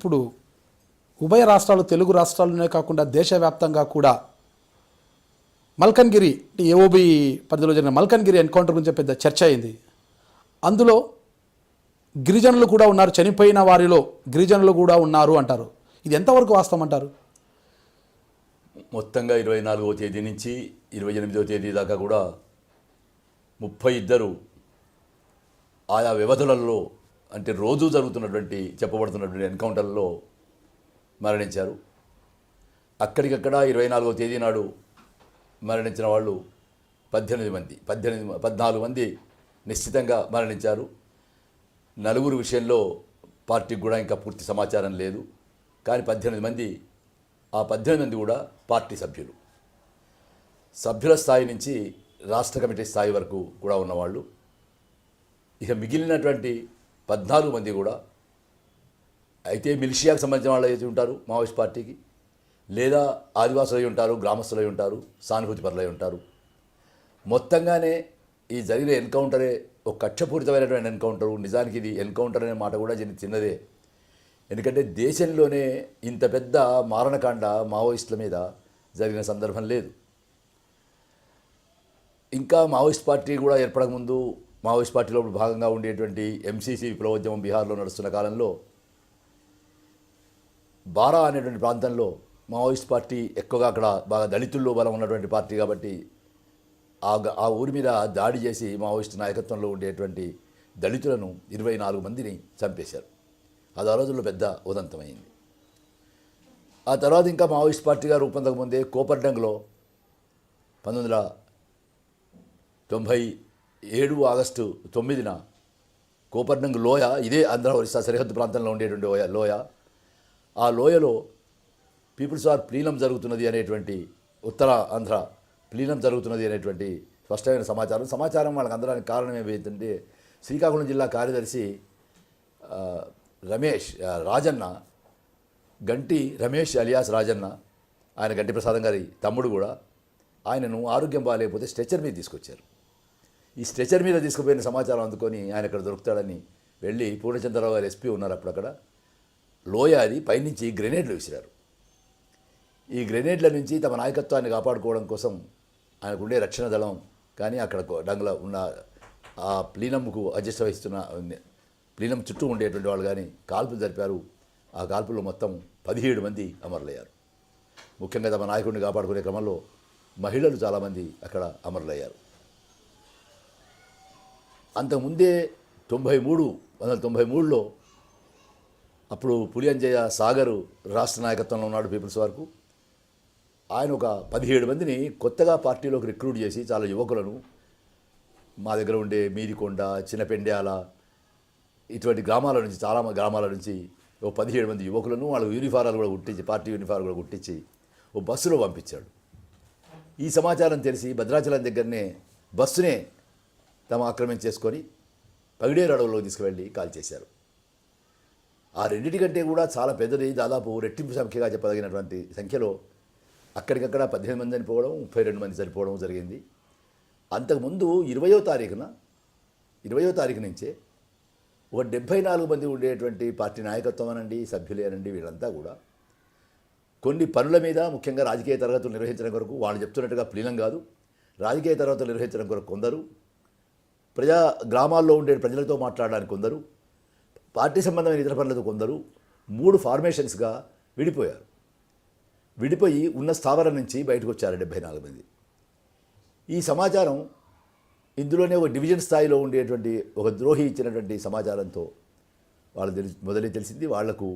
ఇప్పుడు ఉభయ రాష్ట్రాలు, తెలుగు రాష్ట్రాలనే కాకుండా దేశవ్యాప్తంగా కూడా మల్కన్గిరి ఏఓబి పరిధిలో జరిగిన మల్కన్గిరి ఎన్కౌంటర్ గురించి పెద్ద చర్చ అయింది. అందులో గిరిజనులు కూడా ఉన్నారు, చనిపోయిన వారిలో గిరిజనులు కూడా ఉన్నారు అంటారు. ఇది ఎంతవరకు వాస్తవం అంటారు? మొత్తంగా 24వ తేదీ నుంచి 28వ తేదీ దాకా కూడా 32 ఆయా వ్యవధులలో, అంటే రోజు జరుగుతున్నటువంటి చెప్పబడుతున్నటువంటి ఎన్కౌంటర్లలో మరణించారు. అక్కడికక్కడ 24వ తేదీ నాడు మరణించిన వాళ్ళు 14 మంది నిశ్చితంగా మరణించారు. 4 విషయంలో పార్టీకి కూడా ఇంకా పూర్తి సమాచారం లేదు. కానీ 18 మంది, ఆ 18 మంది కూడా పార్టీ సభ్యులు. సభ్యుల స్థాయి నుంచి రాష్ట్ర కమిటీ స్థాయి వరకు కూడా ఉన్నవాళ్ళు. ఇక మిగిలినటువంటి 14 మంది కూడా అయితే మిలిషియాకు సంబంధించిన వాళ్ళు అయితే ఉంటారు, మావోయిస్ట్ పార్టీకి, లేదా ఆదివాసులై ఉంటారు, గ్రామస్తులై ఉంటారు, సానుభూతి పరులై ఉంటారు. మొత్తంగానే ఈ జరిగిన ఎన్కౌంటరే ఒక కక్షపూరితమైనటువంటి ఎన్కౌంటరు. నిజానికి ఇది ఎన్కౌంటర్ అనే మాట కూడా చిన్నదే. ఎందుకంటే దేశంలోనే ఇంత పెద్ద మారణకాండ మావోయిస్టుల మీద జరిగిన సందర్భం లేదు. ఇంకా మావోయిస్ట్ పార్టీ కూడా ఏర్పడకముందు, మావోయిస్ట్ పార్టీలో భాగంగా ఉండేటువంటి ఎంసీసీ విప్లవోద్యమం బీహార్లో నడుస్తున్న కాలంలో బారా అనేటువంటి ప్రాంతంలో మావోయిస్ట్ పార్టీ ఎక్కువగా అక్కడ బాగా దళితుల్లో బలం ఉన్నటువంటి పార్టీ కాబట్టి ఆ ఊరి మీద దాడి చేసి మావోయిస్ట్ నాయకత్వంలో ఉండేటువంటి దళితులను 24 మందిని చంపేశారు. అది ఆ రోజుల్లో పెద్ద ఉదంతమైంది. ఆ తర్వాత ఇంకా మావోయిస్ట్ పార్టీగా రూపొందకముందే కోపర్డంగ్లో 1997 ఆగస్టు 9న కోపర్డంగ్ లోయ, ఇదే ఆంధ్ర ఒరిస్సా సరిహద్దు ప్రాంతంలో ఉండేటువంటి లోయ, ఆ లోయలో పీపుల్స్ వార్ ప్లీనం జరుగుతున్నది అనేటువంటి, ఉత్తర ఆంధ్ర ప్లీనం జరుగుతున్నది అనేటువంటి స్పష్టమైన సమాచారం వాళ్ళకి అందడానికి కారణం ఏమైందంటే శ్రీకాకుళం జిల్లా కార్యదర్శి రాజన్న, గంటి రమేష్ అలియాస్ రాజన్న, ఆయన గంటి ప్రసాదం గారి తమ్ముడు కూడా, ఆయనను ఆరోగ్యం బాగాలేకపోతే స్ట్రెచర్ మీద తీసుకొచ్చారు. ఈ స్ట్రెచర్ మీద తీసుకుపోయిన సమాచారం అందుకొని ఆయన ఇక్కడ దొరుకుతాడని వెళ్ళి పూర్ణచంద్రరావు గారు ఎస్పీ ఉన్నారు అప్పుడక్కడ, లోయ అది పైనుంచి గ్రెనేడ్లు విసిరారు. ఈ గ్రెనేడ్ల నుంచి తమ నాయకత్వాన్ని కాపాడుకోవడం కోసం ఆయనకుండే రక్షణ దళం కానీ అక్కడ డంగ్లో ఉన్న ఆ ప్లీనంకు అడ్జస్ట్ వహిస్తున్న ప్లీనం చుట్టూ ఉండేటువంటి వాళ్ళు కానీ కాల్పులు జరిపారు. ఆ కాల్పుల్లో మొత్తం 17 మంది అమరులయ్యారు. ముఖ్యంగా తమ నాయకుడిని కాపాడుకునే క్రమంలో మహిళలు చాలామంది అక్కడ అమరులయ్యారు. అంతకుముందే 1993లో అప్పుడు పులియంజయ్య సాగరు రాష్ట్ర నాయకత్వంలో ఉన్నాడు పీపుల్స్ వరకు. ఆయన ఒక 17 మందిని కొత్తగా పార్టీలోకి రిక్రూట్ చేసి చాలా యువకులను మా దగ్గర ఉండే మీదికొండ, చిన్నపెండ్యాల ఇటువంటి గ్రామాల నుంచి, చాలా గ్రామాల నుంచి ఓ 17 మంది యువకులను వాళ్ళ యూనిఫారాలు కూడా కుట్టించి, పార్టీ యూనిఫారాలు కూడా కుట్టించి ఓ బస్సులో పంపించాడు. ఈ సమాచారం తెలిసి భద్రాచలం దగ్గరనే బస్సునే తమ ఆక్రమించేసుకొని పగిడేరు అడవుల్లో తీసుకువెళ్ళి కాల్చేశారు. ఆ రెండింటికంటే కూడా చాలా పెద్దది, దాదాపు రెట్టింపు సంఖ్యగా చెప్పదగినటువంటి సంఖ్యలో అక్కడికక్కడ 18 మంది చనిపోవడం, 32 మంది చనిపోవడం జరిగింది. అంతకుముందు 20వ తారీఖు నుంచే ఒక 74 మంది ఉండేటువంటి పార్టీ నాయకత్వం అనండి, సభ్యులే అనండి, వీళ్ళంతా కూడా కొన్ని పనుల మీద, ముఖ్యంగా రాజకీయ తరగతులు నిర్వహించడం కొరకు, వాళ్ళు చెప్తున్నట్టుగా ప్లీనం కాదు, రాజకీయ తరగతులు నిర్వహించడం కొరకు కొందరు, గ్రామాల్లో ఉండే ప్రజలతో మాట్లాడడానికి కొందరు, పార్టీ సంబంధమైన ఇతర పనులతో కొందరు 3 ఫార్మేషన్స్గా విడిపోయారు. విడిపోయి ఉన్న స్థావరం నుంచి బయటకు వచ్చారు 74 మంది. ఈ సమాచారం ఇందులోనే ఒక డివిజన్ స్థాయిలో ఉండేటువంటి ఒక ద్రోహి ఇచ్చినటువంటి సమాచారంతో వాళ్ళు మొదలై తెలిసింది. వాళ్లకు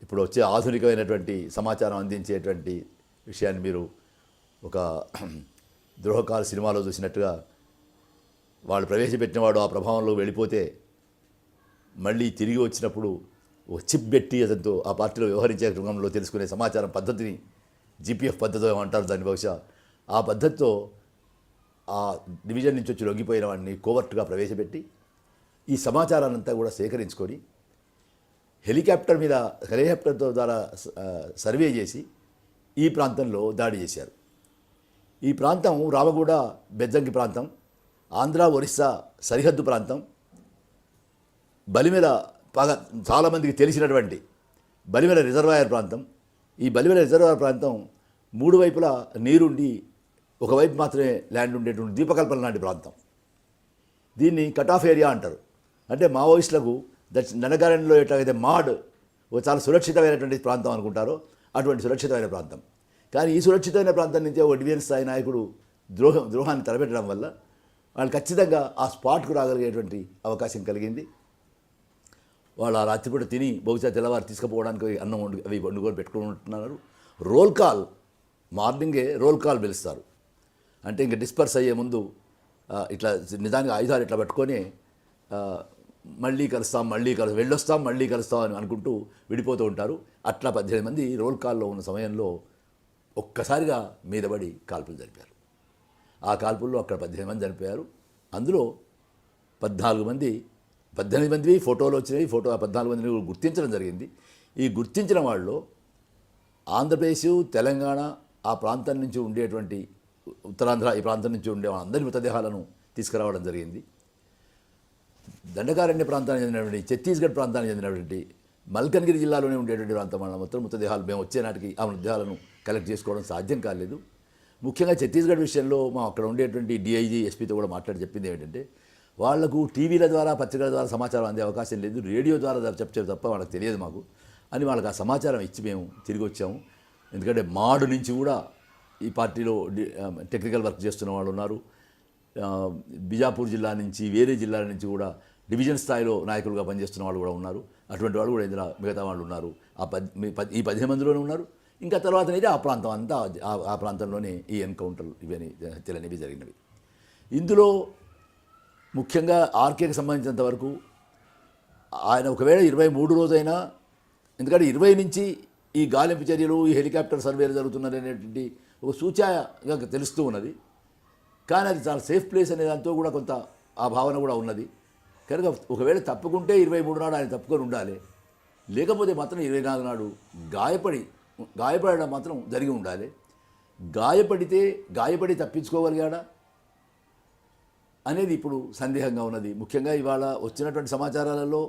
ఇప్పుడు వచ్చే ఆధునికమైనటువంటి సమాచారం అందించేటువంటి విషయాన్ని మీరు ఒక ద్రోహకాల సినిమాలో చూసినట్టుగా వాళ్ళు ప్రవేశపెట్టినవాడు ఆ ప్రభావంలో వెళ్ళిపోతే మళ్ళీ తిరిగి వచ్చినప్పుడు ఒక చిప్ పెట్టి అతనితో ఆ పార్టీలో వ్యవహరించే క్రమంలో తెలుసుకునే సమాచారం పద్ధతిని జీపీఎఫ్ పద్ధతి అంటారు దాన్ని, బహుశా ఆ పద్ధతితో ఆ డివిజన్ నుంచి వచ్చి లొంగిపోయిన వాడిని కోవర్ట్గా ప్రవేశపెట్టి ఈ సమాచారాన్నంతా కూడా సేకరించుకొని హెలికాప్టర్తో ద్వారా సర్వే చేసి ఈ ప్రాంతంలో దాడి చేశారు. ఈ ప్రాంతం రామగూడ బెజ్జంకి ప్రాంతం, ఆంధ్ర ఒరిస్సా సరిహద్దు ప్రాంతం. బలిమెల బాగా చాలామందికి తెలిసినటువంటి బలిమెల రిజర్వాయర్ ప్రాంతం. ఈ బలిమెల రిజర్వాయర్ ప్రాంతం 3 వైపులా నీరుండి ఒకవైపు మాత్రమే ల్యాండ్ ఉండేటువంటి ద్వీపకల్పన లాంటి ప్రాంతం. దీన్ని కట్ ఆఫ్ ఏరియా అంటారు. అంటే మావోయిస్టులకు దండకారణ్యంలో ఎట్లాగైతే మాడ్ ఒక చాలా సురక్షితమైనటువంటి ప్రాంతం అనుకుంటారో అటువంటి సురక్షితమైన ప్రాంతం. కానీ ఈ సురక్షితమైన ప్రాంతం నుంచి ఒక డివిజన్ స్థాయి నాయకుడు ద్రోహాన్ని తలపెట్టడం వల్ల వాళ్ళు ఖచ్చితంగా ఆ స్పాట్కు రాగలిగేటువంటి అవకాశం కలిగింది. వాళ్ళు ఆ రాత్రిపూట తిని బహుశా తెల్లవారు తీసుకుపోవడానికి అన్నం అవి వండుకొని పెట్టుకుంటున్నారు. రోల్ కాల్ మార్నింగే రోల్ కాల్ పిలుస్తారు. అంటే ఇంకా డిస్పర్స్ అయ్యే ముందు ఇట్లా నిజానికి ఆయుధాలు ఇట్లా పట్టుకొని మళ్ళీ కలుస్తాం వెళ్ళొస్తాం మళ్ళీ కలుస్తాం అని అనుకుంటూ విడిపోతూ ఉంటారు. అట్లా 18 మంది రోల్ కాల్లో ఉన్న సమయంలో ఒక్కసారిగా మీదపడి కాల్పులు జరిపారు. ఆ కాల్పుల్లో అక్కడ 18 మంది చనిపోయారు. అందులో 18 మంది ఫోటోలు వచ్చినాయి. ఆ 14 మందిని గుర్తించడం జరిగింది. ఈ గుర్తించిన వాళ్ళు ఆంధ్రప్రదేశ్, తెలంగాణ ఆ ప్రాంతం నుంచి ఉండేటువంటి ఉత్తరాంధ్ర ఈ ప్రాంతం నుంచి ఉండే అందరి మృతదేహాలను తీసుకురావడం జరిగింది. దండకారణ్య ప్రాంతానికి చెందినటువంటి ఛత్తీస్గఢ్ ప్రాంతానికి చెందినటువంటి మల్కన్గిరి జిల్లాలోనే ఉండేటువంటి ప్రాంతం వల్ల మొత్తం మృతదేహాలు మేము వచ్చే నాటికి ఆ మృతదేహాలను కలెక్ట్ చేసుకోవడం సాధ్యం కాలేదు. ముఖ్యంగా ఛత్తీస్గఢ్ విషయంలో మా అక్కడ ఉండేటువంటి డిఐజీ ఎస్పీతో కూడా మాట్లాడి చెప్పింది ఏంటంటే వాళ్లకు టీవీల ద్వారా పత్రికల ద్వారా సమాచారం అందే అవకాశం లేదు, రేడియో ద్వారా చెప్పారు తప్ప వాళ్ళకి తెలియదు మాకు అని వాళ్ళకి ఆ సమాచారం ఇచ్చి మేము తిరిగి వచ్చాము. ఎందుకంటే మాడు నుంచి కూడా ఈ పార్టీలో టెక్నికల్ వర్క్ చేస్తున్న వాళ్ళు ఉన్నారు. బిజాపూర్ జిల్లా నుంచి వేరే జిల్లాల నుంచి కూడా డివిజన్ స్థాయిలో నాయకులుగా పనిచేస్తున్న వాళ్ళు కూడా ఉన్నారు. అటువంటి వాళ్ళు కూడా ఇందులో మిగతా వాళ్ళు ఉన్నారు. ఈ 15 మందిలోనే ఉన్నారు. ఇంకా తర్వాతనైతే ఆ ప్రాంతం అంతా ఆ ప్రాంతంలోనే ఈ ఎన్కౌంటర్లు ఇవన్నీ హత్యలు అనేవి జరిగినవి. ఇందులో ముఖ్యంగా ఆర్కేకి సంబంధించినంత వరకు ఆయన ఒకవేళ 23 రోజైనా, ఎందుకంటే 20 నుంచి ఈ గాలింపు చర్యలు ఈ హెలికాప్టర్ సర్వేలు జరుగుతున్నారనేటువంటి ఒక సూచనగా తెలుస్తూ ఉన్నది. కానీ అది చాలా సేఫ్ ప్లేస్ అనే దాంతో కూడా కొంత ఆ భావన కూడా ఉన్నది. కనుక ఒకవేళ తప్పుకుంటే 23 నాడు ఆయన తప్పుకొని ఉండాలి, లేకపోతే మాత్రం 24 నాడు గాయపడడం మాత్రం జరిగి ఉండాలి. గాయపడి తప్పించుకోగలిగాడా అనేది ఇప్పుడు సందేహంగా ఉన్నది. ముఖ్యంగా ఇవాళ వచ్చినటువంటి సమాచారాలలో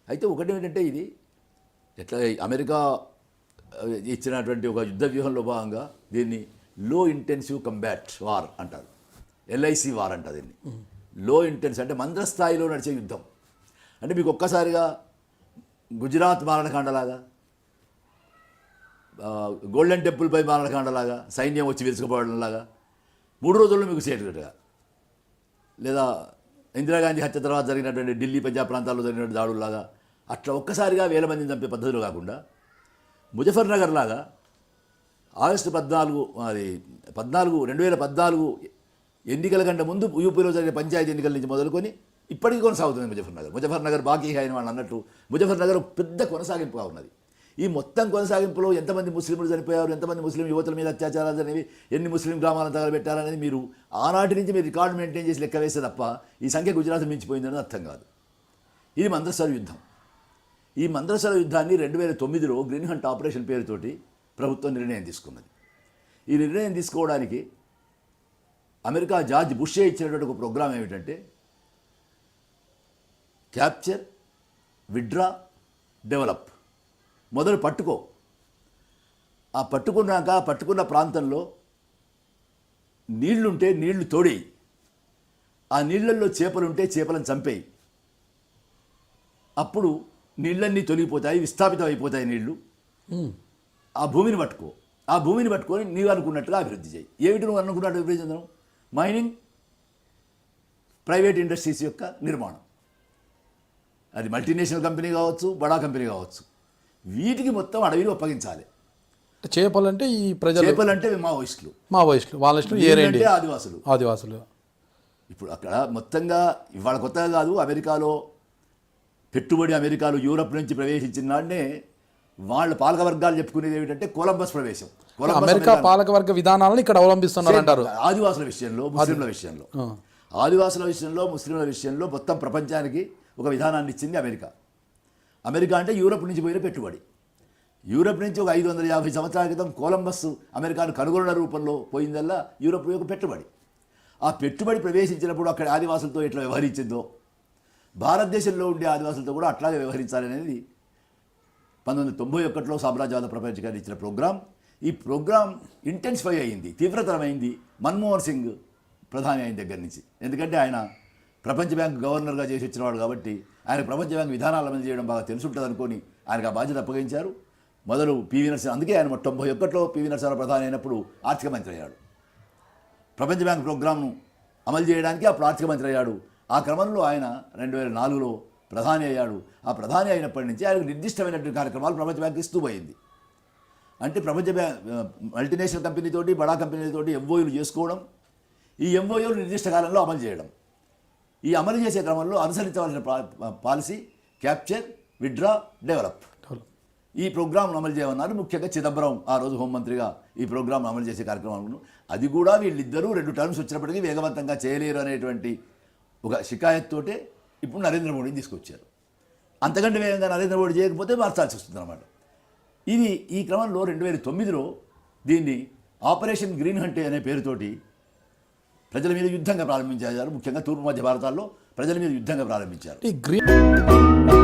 అయితే ఒకటి ఏంటంటే ఇది ఎట్లా అమెరికా ఇచ్చినటువంటి ఒక యుద్ధ వ్యూహంలో భాగంగా దీన్ని లో ఇంటెన్సివ్ కంబాట్ వార్ అంటారు. LIC వార్ అంటారు దీన్ని. లో ఇంటెన్స్ అంటే మంత్రస్థాయిలో నడిచే యుద్ధం. అంటే మీకు ఒక్కసారిగా గుజరాత్ మారణకాండలాగా, గోల్డెన్ టెంపుల్పై మారణకాండలాగా సైన్యం వచ్చి విరుచుకుపోవడంలాగా 3 రోజుల్లో మీకు చేయగలగా, లేదా ఇందిరాగాంధీ హత్య తర్వాత జరిగినటువంటి ఢిల్లీ పంజాబ్ ప్రాంతాల్లో జరిగినటువంటి దాడుల్లాగా అట్లా ఒక్కసారిగా 1000 మందిని చంపే పద్ధతులు కాకుండా ముజఫర్నగర్ లాగా ఆగస్టు 2014 ఎన్నికల కంటే ముందు యూపీలో జరిగే పంచాయతీ ఎన్నికల నుంచి మొదలుకొని ఇప్పటికీ కొనసాగుతుంది ముజఫర్నగర్ బాకీ అయిన వాళ్ళు అన్నట్టు ముజఫర్నగర్ పెద్ద కొనసాగింపుగా ఉన్నది. ఈ మొత్తం కొనసాగింపులో ఎంతమంది ముస్లింలు చనిపోయారు, ఎంతమంది ముస్లిం యువతుల మీద అత్యాచారాలు అనేవి, ఎన్ని ముస్లిం గ్రామాలను తగలబెట్టారనేది మీరు ఆనాటి నుంచి మీరు రికార్డు మెయింటైన్ చేసి లెక్క వేస్తే తప్ప ఈ సంఖ్య గుజరాత్ మించిపోయిందని అర్థం కాదు. ఇది మందసర యుద్ధం. ఈ మందసర యుద్ధాన్ని 2009లో గ్రీన్ హంట్ ఆపరేషన్ పేరుతోటి ప్రభుత్వం నిర్ణయం తీసుకున్నది. ఈ నిర్ణయం తీసుకోవడానికి అమెరికా జార్జ్ బుషే ఇచ్చినటువంటి ఒక ప్రోగ్రాం ఏమిటంటే క్యాప్చర్, విడ్రా, డెవలప్. మొదలు పట్టుకో, ఆ పట్టుకున్న ప్రాంతంలో నీళ్లుంటే నీళ్లు తోడేయి, ఆ నీళ్లలో చేపలుంటే చేపలను చంపేయి. అప్పుడు నీళ్ళన్నీ తొలగిపోతాయి, విస్థాపితం అయిపోతాయి నీళ్లు. ఆ భూమిని పట్టుకొని నీవు అనుకున్నట్టుగా అభివృద్ధి చేయి. ఏమిటి నువ్వు అనుకున్నట్టు అభివృద్ధి చెందడం? మైనింగ్, ప్రైవేట్ ఇండస్ట్రీస్ యొక్క నిర్మాణం, అది మల్టీనేషనల్ కంపెనీ కావచ్చు, బడా కంపెనీ కావచ్చు, వీటికి మొత్తం అడవిని అప్పగించాలి. చేపలంటే ఈ ప్రజలు, చేపలంటే మావోయిస్టులు వాళ్ళ ఇష్టం, ఏరేంటి ఆదివాసులు. ఇప్పుడు అక్కడ మొత్తంగా ఇవాళ కొత్తగా కాదు, అమెరికాలో యూరప్ నుంచి ప్రవేశించిన నాడే వాళ్ళ పాలక వర్గాలు చెప్పుకునేది ఏమిటంటే కొలంబస్ ప్రవేశం. అమెరికా పాలకవర్గ విధానాలను ఇక్కడ అవలంబిస్తున్నారు అంటారు. ఆదివాసుల విషయంలో, ముస్లింల విషయంలో మొత్తం ప్రపంచానికి ఒక విధానాన్ని ఇచ్చింది అమెరికా. అంటే యూరప్ నుంచి పోయిన పెట్టుబడి. యూరప్ నుంచి ఒక 550 సంవత్సరాల క్రితం కొలంబస్ అమెరికాను కనుగొన్న రూపంలో పోయిందల్లా యూరప్ యొక్క పెట్టుబడి. ఆ పెట్టుబడి ప్రవేశించినప్పుడు అక్కడ ఆదివాసులతో ఎట్లా వ్యవహరించిందో భారతదేశంలో ఉండే ఆదివాసులతో కూడా అట్లాగే వ్యవహరించాలనేది 1991లో సామ్రాజ్యవాద ప్రపంచకాన్ని ఇచ్చిన ప్రోగ్రాం. ఈ ప్రోగ్రాం ఇంటెన్సిఫై అయింది, తీవ్రతరమైంది మన్మోహన్ సింగ్ ప్రధాని అయిన దగ్గర నుంచి. ఎందుకంటే ఆయన ప్రపంచ బ్యాంక్ గవర్నర్గా చేసి వచ్చినవాడు కాబట్టి ఆయన ప్రపంచ బ్యాంక్ విధానాలు అమలు చేయడం బాగా తెలుసుంటుంది అనుకొని ఆయనకు ఆ బాధ్యత అప్పగించారు. మొదలు పివి నరసింహ, అందుకే ఆయన 91లో పివి నరసింహ ప్రధాని అయినప్పుడు ఆర్థిక మంత్రి అయ్యాడు. ప్రపంచ బ్యాంక్ ప్రోగ్రాంను అమలు చేయడానికి అప్పుడు ఆర్థిక మంత్రి అయ్యాడు. ఆ క్రమంలో ఆయన 2004లో ప్రధాని అయ్యాడు. ఆ ప్రధాని అయినప్పటి నుంచి ఆయనకు నిర్దిష్టమైనటువంటి కార్యక్రమాలు ప్రపంచ బ్యాంక్ ఇస్తూ పోయింది. అంటే ప్రపంచ బ్యాంక్ మల్టీనేషనల్ కంపెనీతోటి, బడా కంపెనీలతోటి ఎంఓయూలు చేసుకోవడం, ఈ ఎంఓయూలు నిర్దిష్ట కాలంలో అమలు చేయడం. ఈ అమలు చేసే క్రమంలో అనుసరించవలసిన పాలసీ క్యాప్చర్, విత్డ్రా, డెవలప్. ఈ ప్రోగ్రాంను అమలు చేయమన్నారు. ముఖ్యంగా చిదంబరం ఆ రోజు హోంమంత్రిగా ఈ ప్రోగ్రాంను అమలు చేసే కార్యక్రమాలను, అది కూడా వీళ్ళిద్దరూ 2 టర్మ్స్ వచ్చినప్పటికీ వేగవంతంగా చేయలేరు అనేటువంటి ఒక షికాయత్తోటే ఇప్పుడు నరేంద్ర మోడీని తీసుకొచ్చారు. అంతకంటే వేగంగా నరేంద్ర మోడీ చేయకపోతే మార్చాల్సి వస్తుంది అన్నమాట. ఇది ఈ క్రమంలో 2009లో దీన్ని ఆపరేషన్ గ్రీన్ హంటే అనే పేరుతోటి ప్రజల మీద యుద్ధంగా ప్రారంభించారు. ముఖ్యంగా తూర్పు మధ్య భారతాల్లో ప్రజల మీద యుద్ధంగా ప్రారంభించారు. ఈ గ్రీన్